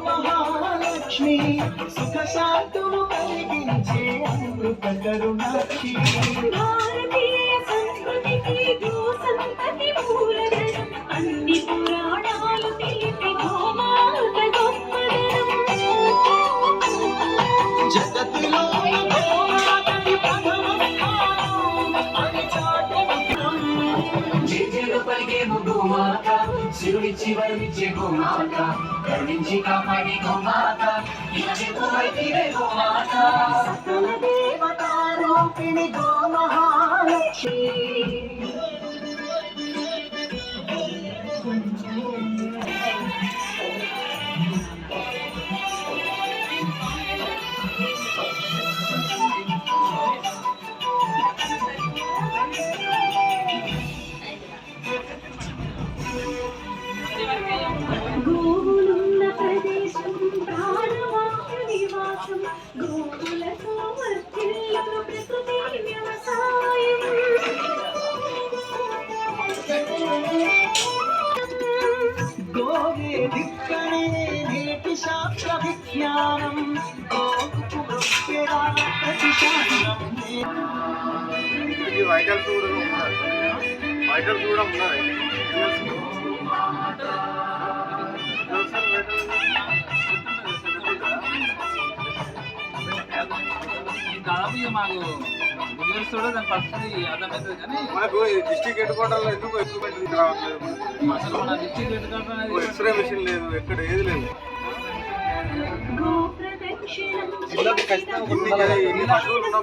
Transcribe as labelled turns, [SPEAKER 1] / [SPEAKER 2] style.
[SPEAKER 1] మహాలక్ష్మి సుఖ శాంతులు కలిగించే అమృత కరుణాక్షి
[SPEAKER 2] భారతీయ సంస్కృతికి సంతతి మూలధనం అన్ని పురాణాలు తెలిపి గోమాత గొప్పదనం
[SPEAKER 1] జగతిలో గోమాతకి ప్రథమ స్థానం అని చాటుతున్నాం.
[SPEAKER 3] జేజేలు పలికేము గోమాత సిరుడిచ్చి వరమిచ్చే గోమాత కరుణించి కాపాడి గోమాత ఇచ్చేవైతే గోమాత
[SPEAKER 1] సకల దేవతారూపిణి గోమహాలక్ష్మి
[SPEAKER 2] గోవులున్న ప్రదేశం ప్రాణవాయు నివాసం గోవులతో వర్తిల్లును ప్రకృతి వ్యవసాయం
[SPEAKER 1] గోవే దిక్కనే నేటి శాస్త్ర విజ్ఞానం గోకు ప్రతిశాస్త్రం
[SPEAKER 4] ఇది వైటల్స్ కూడా ఉన్నాయి. వైటల్స్ కూడా ఉన్నాయి.
[SPEAKER 5] దాదాపు ఇక మాకు బిజినెస్ కూడా దాని పరిస్థితి అర్థమవుతుంది కానీ
[SPEAKER 4] మనకు డిస్ట్రిక్ట్ హెడ్ క్వార్టర్లో ఎందుకు ఎక్విప్మెంట్ రావట్లేదు?
[SPEAKER 5] అసలు మన డిస్ట్రిక్ట్ ఎడ్యుకేషన్ అనేది
[SPEAKER 4] ఎక్స్రే మిషన్ లేదు, ఎక్కడ ఏది లేదు.
[SPEAKER 2] గో ప్రదక్షిణం
[SPEAKER 4] జిల్లాకు ఖచ్చితంగా ఎన్ని పశువులు ఉన్నా